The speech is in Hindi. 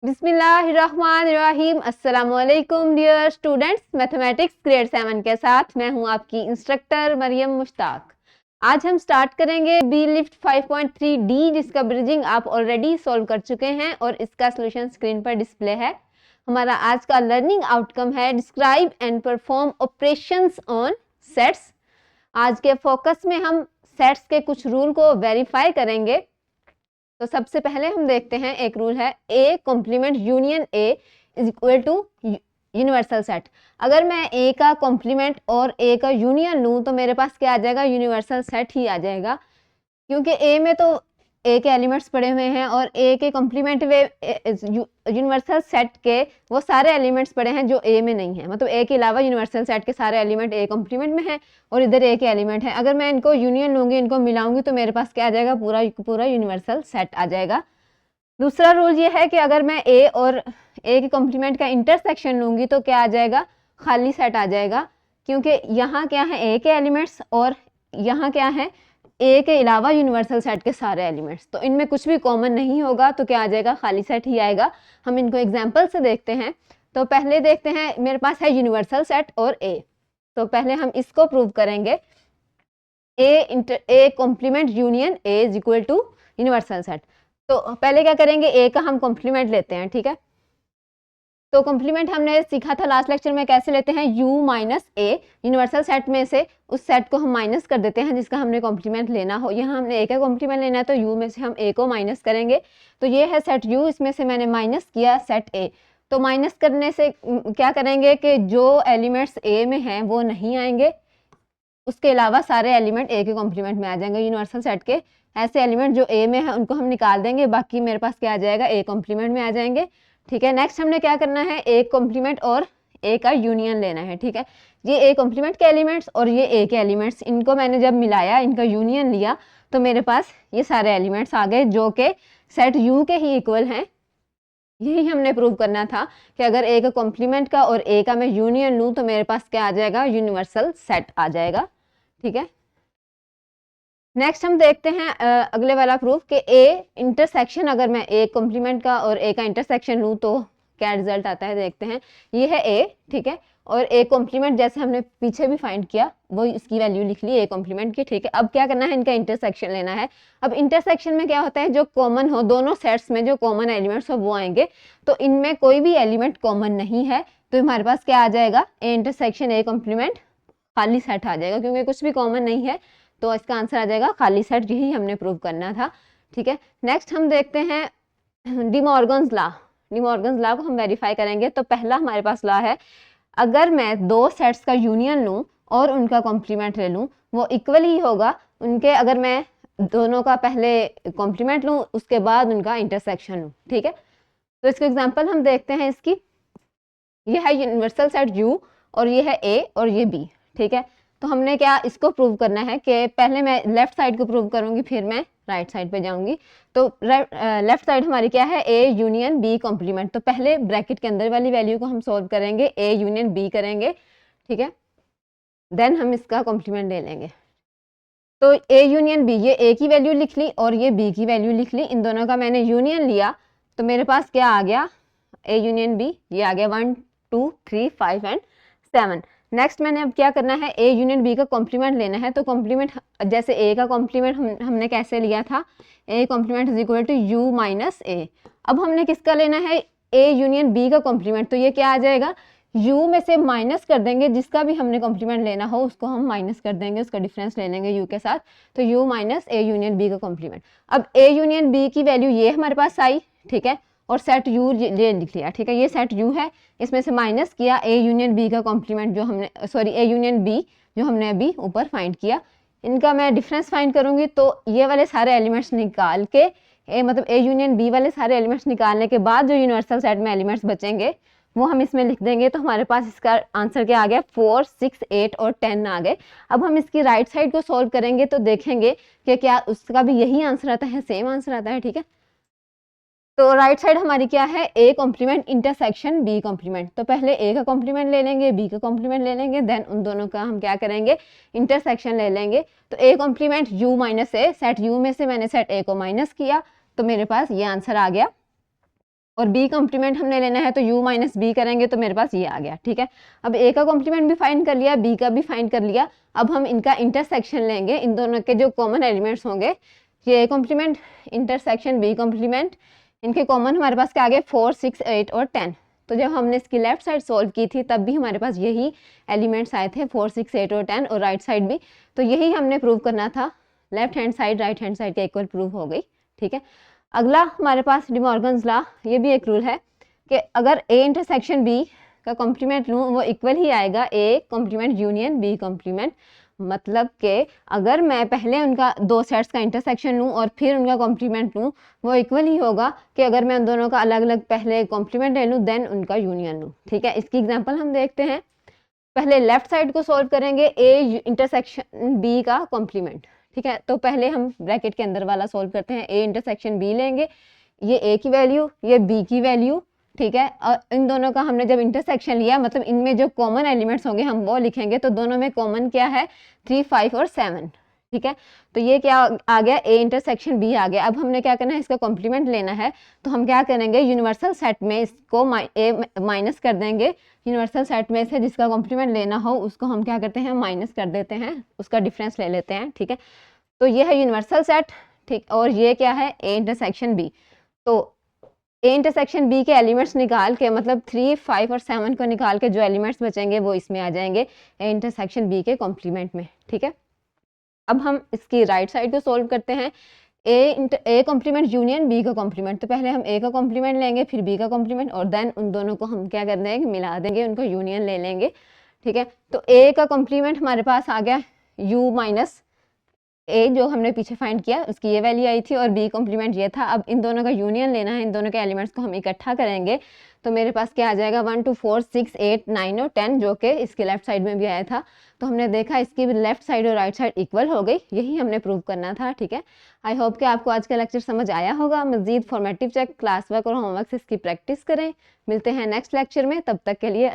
बिस्मिल्लाहिर्रहमानिर्रहीम। अस्सलामुअलैकुम डियर स्टूडेंट्स, मैथमेटिक्स ग्रेड 7 के साथ मैं हूं आपकी इंस्ट्रक्टर मरियम मुश्ताक। आज हम स्टार्ट करेंगे बी लिफ्ट 5.3 डी, जिसका ब्रिजिंग आप ऑलरेडी सॉल्व कर चुके हैं और इसका सॉल्यूशन स्क्रीन पर डिस्प्ले है। हमारा आज का लर्निंग आउटकम है describe and perform operations on sets. आज के फोकस में हम सेट्स के कुछ रूल को वेरीफाई करेंगे। तो सबसे पहले हम देखते हैं, एक रूल है A complement union A is equal to universal set. अगर मैं ए का कॉम्प्लीमेंट और ए का यूनियन लूँ तो मेरे पास क्या आ जाएगा, यूनिवर्सल सेट ही आ जाएगा, क्योंकि ए में तो ए के एलिमेंट्स पड़े हुए हैं और ए के कॉम्प्लीमेंट वे यूनिवर्सल सेट के वो सारे एलिमेंट्स पड़े हैं जो ए में नहीं है। मतलब ए के अलावा यूनिवर्सल सेट के सारे एलिमेंट ए कॉम्प्लीमेंट में है और इधर ए के एलिमेंट है। अगर मैं इनको यूनियन लूँगी, इनको मिलाऊंगी, तो मेरे पास क्या आ जाएगा, पूरा यूनिवर्सल सेट आ जाएगा। दूसरा रूल ये है कि अगर मैं ए और ए के कॉम्प्लीमेंट का इंटरसेक्शन लूँगी तो क्या आ जाएगा, खाली सेट आ जाएगा, क्योंकि यहाँ क्या है, ए के एलिमेंट्स और यहाँ क्या है, ए के अलावा यूनिवर्सल सेट के सारे एलिमेंट्स। तो इनमें कुछ भी कॉमन नहीं होगा, तो क्या आ जाएगा, खाली सेट ही आएगा। हम इनको एग्जाम्पल से देखते हैं। तो पहले देखते हैं, मेरे पास है यूनिवर्सल सेट और ए। तो पहले हम इसको प्रूव करेंगे, A complement union A is equal to universal set. तो पहले क्या करेंगे, ए का हम कॉम्प्लीमेंट लेते हैं, ठीक है। तो कॉम्प्लीमेंट हमने सीखा था लास्ट लेक्चर में, कैसे लेते हैं, u माइनस ए। यूनिवर्सल सेट में से उस सेट को हम माइनस कर देते हैं जिसका हमने कॉम्प्लीमेंट लेना हो। यहाँ हमने ए का कॉम्प्लीमेंट लेना है तो u में से हम a को माइनस करेंगे। तो ये है सेट u, इसमें से मैंने माइनस किया सेट a। तो माइनस करने से क्या करेंगे कि जो एलिमेंट्स a में हैं वो नहीं आएंगे, उसके अलावा सारे एलिमेंट ए के कॉम्प्लीमेंट में आ जाएंगे। यूनिवर्सल सेट के ऐसे एलिमेंट जो ए में है उनको हम निकाल देंगे, बाकी मेरे पास क्या आ जाएगा, ए कॉम्प्लीमेंट में आ जाएंगे, ठीक है। नेक्स्ट हमने क्या करना है, ए कॉम्प्लीमेंट और ए का यूनियन लेना है, ठीक है। ये ए कॉम्प्लीमेंट के एलिमेंट्स और ये ए के एलिमेंट्स, इनको मैंने जब मिलाया, इनका यूनियन लिया, तो मेरे पास ये सारे एलिमेंट्स आ गए जो कि सेट यू के ही इक्वल हैं। यही हमने प्रूव करना था कि अगर ए का कॉम्प्लीमेंट का और ए का मैं यूनियन लूँ तो मेरे पास क्या आ जाएगा, यूनिवर्सल सेट आ जाएगा, ठीक है। नेक्स्ट हम देखते हैं अगले वाला प्रूफ कि ए इंटरसेक्शन, अगर मैं ए कॉम्प्लीमेंट का और ए का इंटरसेक्शन लूँ तो क्या रिजल्ट आता है, देखते हैं। ये है ए, ठीक है, और ए कॉम्प्लीमेंट जैसे हमने पीछे भी फाइंड किया वो इसकी वैल्यू लिख ली ए कॉम्प्लीमेंट की, ठीक है। अब क्या करना है, इनका इंटरसेक्शन लेना है। अब इंटरसेक्शन में क्या होता है, जो कॉमन हो, दोनों सेट्स में जो कॉमन एलिमेंट्स हो वो आएंगे। तो इनमें कोई भी एलिमेंट कॉमन नहीं है, तो हमारे पास क्या आ जाएगा, ए इंटरसेक्शन ए कॉम्प्लीमेंट खाली सेट आ जाएगा, क्योंकि कुछ भी कॉमन नहीं है, तो इसका आंसर आ जाएगा खाली सेट। यही हमने प्रूव करना था, ठीक है। नेक्स्ट हम देखते हैं डिमॉर्गन्स लॉ। डिमॉर्गन्स लॉ को हम वेरीफाई करेंगे। तो पहला हमारे पास लॉ है, अगर मैं दो सेट्स का यूनियन लूँ और उनका कॉम्प्लीमेंट ले लूँ, वो इक्वल ही होगा उनके, अगर मैं दोनों का पहले कॉम्प्लीमेंट लूँ उसके बाद उनका इंटरसेक्शन लूँ, ठीक है। तो इसको एग्जाम्पल हम देखते हैं इसकी। ये है यूनिवर्सल सेट यू और ये है ए और ये बी, ठीक है। तो हमने क्या इसको प्रूव करना है कि पहले मैं लेफ्ट साइड को प्रूव करूंगी, फिर मैं राइट साइड पे जाऊंगी। तो लेफ्ट साइड हमारी क्या है, ए यूनियन बी कॉम्प्लीमेंट। तो पहले ब्रैकेट के अंदर वाली वैल्यू को हम सोल्व करेंगे, ए यूनियन बी करेंगे, ठीक है, देन हम इसका कॉम्प्लीमेंट ले लेंगे। तो ए यूनियन बी, ये ए की वैल्यू लिख ली और ये बी की वैल्यू लिख ली, इन दोनों का मैंने यूनियन लिया, तो मेरे पास क्या आ गया, ए यूनियन बी, ये आ गया 1 2 3 5 एंड 7। नेक्स्ट मैंने अब क्या करना है, ए यूनियन बी का कॉम्प्लीमेंट लेना है। तो कॉम्प्लीमेंट जैसे ए का कॉम्प्लीमेंट हमने कैसे लिया था, A complement is equal to U minus A. अब हमने किसका लेना है, ए यूनियन बी का कॉम्प्लीमेंट। तो ये क्या आ जाएगा, u में से माइनस कर देंगे, जिसका भी हमने कॉम्प्लीमेंट लेना हो उसको हम माइनस कर देंगे, उसका डिफरेंस ले लेंगे u के साथ। तो u minus A union B का कॉम्प्लीमेंट। अब ए यूनियन बी की वैल्यू ये हमारे पास आई, ठीक है, और सेट u ये लिख लिया, ठीक है। ये सेट u है, इसमें से माइनस किया ए यूनियन बी का कॉम्प्लीमेंट जो हमने, सॉरी ए यूनियन बी जो हमने अभी ऊपर फाइंड किया। इनका मैं डिफरेंस फाइंड करूंगी, तो ये वाले सारे एलिमेंट्स निकाल के मतलब ए यूनियन बी वाले सारे एलिमेंट्स निकालने के बाद जो यूनिवर्सल सेट में एलिमेंट्स बचेंगे वो हम इसमें लिख देंगे। तो हमारे पास इसका आंसर क्या आ गया, 4 6 8 और 10 आ गए। अब हम इसकी राइट साइड को सॉल्व करेंगे तो देखेंगे कि क्या उसका भी यही आंसर आता है, सेम आंसर आता है, ठीक है। तो राइट साइड हमारी क्या है, A complement intersection B complement. तो पहले ए का कॉम्प्लीमेंट ले लेंगे, बी का कॉम्प्लीमेंट ले लेंगे, देन उन दोनों का हम क्या करेंगे, इंटरसेक्शन ले लेंगे। तो A compliment you minus A, set you में से मैंने सेट ए को माइनस किया, तो मेरे पास ये आंसर आ गया। और बी कॉम्प्लीमेंट हमने लेना है तो u माइनस बी करेंगे तो मेरे पास ये आ गया, ठीक है। अब ए का कॉम्प्लीमेंट भी फाइंड कर लिया, बी का भी फाइंड कर लिया। अब हम इनका इंटरसेक्शन लेंगे, इन दोनों के जो कॉमन एलिमेंट्स होंगे, ये A complement intersection B complement, इनके कॉमन हमारे पास क्या आ गए 4, 6, 8 और 10। तो जब हमने इसकी लेफ्ट साइड सॉल्व की थी तब भी हमारे पास यही एलिमेंट्स आए थे 4, 6, 8 और 10, और राइट साइड भी। तो यही हमने प्रूव करना था, left hand side right hand side के इक्वल प्रूव हो गई, ठीक है। अगला हमारे पास डिमॉर्गन्स लॉ, ये भी एक रूल है कि अगर ए इंटरसेक्शन बी का कॉम्प्लीमेंट लूँ वो इक्वल ही आएगा A complement union B complement. मतलब कि अगर मैं पहले उनका दो सेट्स का इंटरसेक्शन लूँ और फिर उनका कॉम्प्लीमेंट लूँ वो इक्वल ही होगा कि अगर मैं उन दोनों का अलग अलग पहले कॉम्प्लीमेंट ले लूँ देन उनका यूनियन लूँ, ठीक है। इसकी एग्जांपल हम देखते हैं। पहले लेफ्ट साइड को सॉल्व करेंगे ए इंटरसेक्शन बी का कॉम्प्लीमेंट, ठीक है। तो पहले हम ब्रैकेट के अंदर वाला सॉल्व करते हैं, ए इंटरसेक्शन बी लेंगे, ये ए की वैल्यू ये बी की वैल्यू, ठीक है। और इन दोनों का हमने जब इंटरसेक्शन लिया मतलब इनमें जो कॉमन एलिमेंट्स होंगे हम वो लिखेंगे, तो दोनों में कॉमन क्या है 3, 5 और 7, ठीक है। तो ये क्या आ गया ए इंटरसेक्शन बी आ गया। अब हमने क्या करना है, इसका कॉम्प्लीमेंट लेना है। तो हम क्या करेंगे, यूनिवर्सल सेट में इसको ए माइनस कर देंगे, यूनिवर्सल सेट में से जिसका कॉम्प्लीमेंट लेना हो उसको हम क्या करते हैं माइनस कर देते हैं, उसका डिफरेंस ले लेते हैं, ठीक है। तो ये है यूनिवर्सल सेट, ठीक। और ये क्या है ए इंटरसेक्शन बी। तो ए इंटरसेक्शन बी के एलिमेंट्स निकाल के मतलब 3, 5 और 7 को निकाल के जो एलिमेंट्स बचेंगे वो इसमें आ जाएंगे ए इंटरसेक्शन बी के कॉम्प्लीमेंट में, ठीक है। अब हम इसकी राइट साइड को सॉल्व करते हैं, ए कॉम्प्लीमेंट यूनियन बी का कॉम्प्लीमेंट। तो पहले हम ए का कॉम्प्लीमेंट लेंगे फिर बी का कॉम्प्लीमेंट और देन उन दोनों को हम क्या कर देंगे मिला देंगे, उनको यूनियन ले लेंगे, ठीक है। तो ए का कॉम्प्लीमेंट हमारे पास आ गया u माइनस ए जो हमने पीछे फाइंड किया उसकी ये वैल्यू आई थी और बी कॉम्प्लीमेंट ये था। अब इन दोनों का यूनियन लेना है, इन दोनों के एलिमेंट्स को हम इकट्ठा करेंगे तो मेरे पास क्या आ जाएगा 1, 2, 4, 6, 8, 9 और 10, जो कि इसके लेफ्ट साइड में भी आया था। तो हमने देखा इसकी भी लेफ्ट साइड और राइट साइड इक्वल हो गई, यही हमने प्रूव करना था, ठीक है। आई होप कि आपको आज का लेक्चर समझ आया होगा। मजीद फॉर्मेटिव चेक क्लास वर्क और होमवर्क से इसकी प्रैक्टिस करें। मिलते हैं नेक्स्ट लेक्चर में, तब तक के लिए